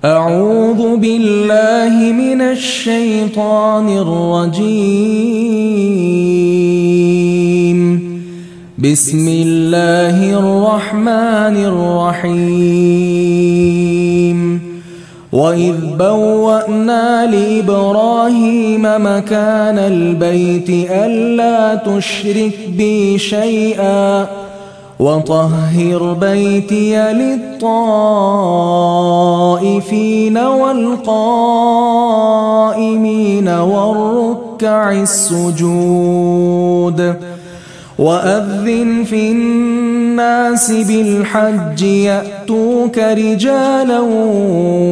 أعوذ بالله من الشيطان الرجيم. بسم الله الرحمن الرحيم. وإذ بوأنا لإبراهيم مكان البيت ألا تشرك بي شيئا وطهر بيتي للطائفين والقائمين والركع السجود. وأذن في الناس بالحج يأتوك رجالا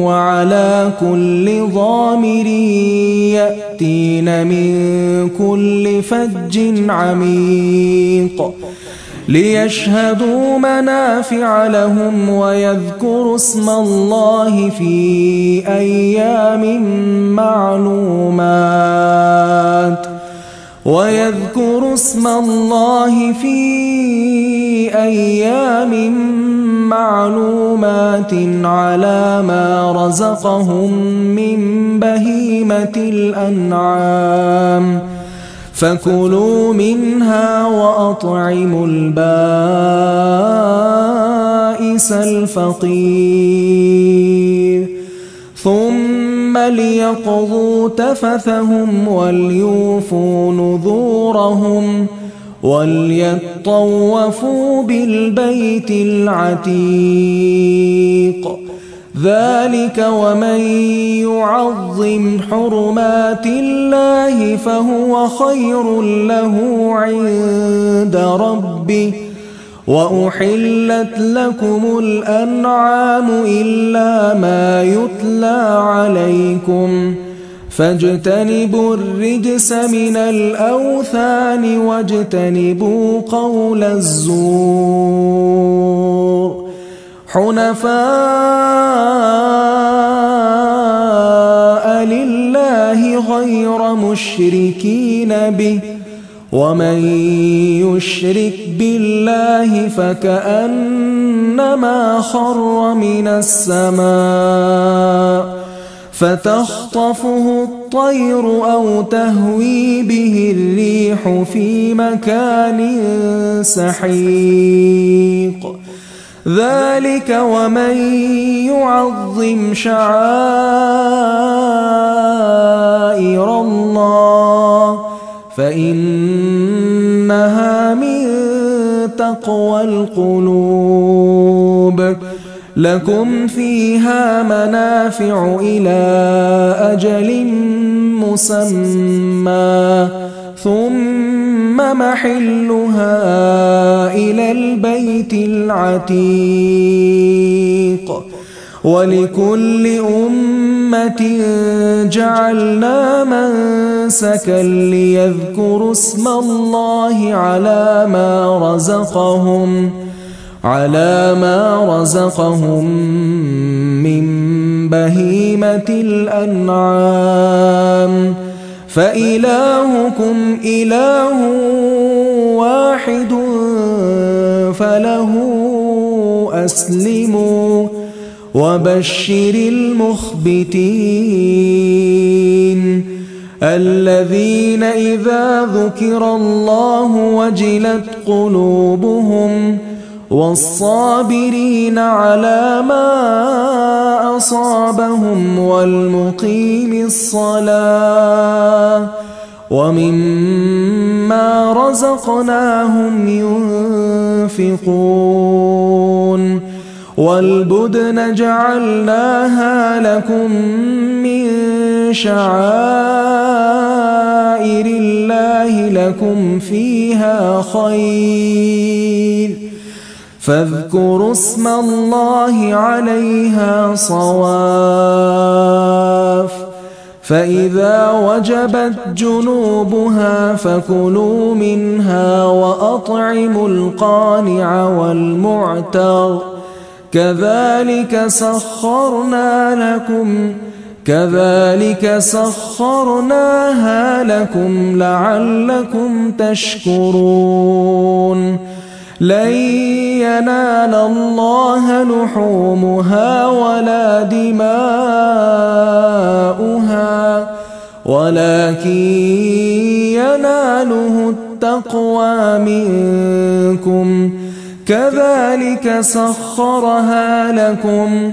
وعلى كل ضامر يأتين من كل فج عميق ليشهدوا منافع لهم ويذكروا اسم الله في أيام معلومات على ما رزقهم من بهيمة الأنعام فكلوا منها وأطعموا البائس الفقير ثم ليقضوا تفثهم وليوفوا نذورهم وليطوفوا بالبيت العتيق. ذلك ومن يعظم حرمات الله فهو خير له عند ربه. وأحلت لكم الأنعام إلا ما يتلى عليكم فاجتنبوا الرجس من الأوثان واجتنبوا قول الزور حنفاء لله غير مشركين به ومن يشرك بالله فكأنما خر من السماء فتخطفه الطير أو تهوي به الريح في مكان سحيق. ذلك ومن يعظم شعائر الله فإنها من تقوى القلوب. لكم فيها منافع إلى أجل مسمى ثم محلها إلى البيت العتيق. ولكل أمة جعلنا منسكا ليذكروا اسم الله على ما رزقهم من بهيمة الأنعام فإلهكم إله واحد فله أسلموا وبشر المخبتين الذين إذا ذكر الله وجلت قلوبهم والصابرين على ما أصابهم والمقيم الصلاة ومما رزقناهم ينفقون. والبدن جعلناها لكم من شعائر الله لكم فيها خير فاذكروا اسم الله عليها صواف. فإذا وجبت جنوبها فكلوا منها وأطعموا القانع والمعتر كذلك سخرناها لكم لعلكم تشكرون. لن ينال الله لحومها ولا دماؤها ولكن يناله التقوى منكم كذلك سخرها لكم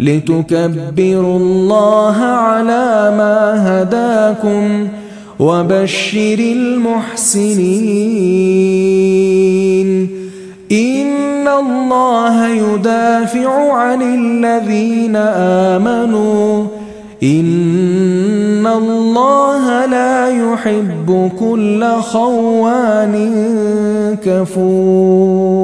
لتكبروا الله على ما هداكم وبشر المحسنين إن الله يدافع عن الذين آمنوا إن الله لا يحب كل خوان كفور.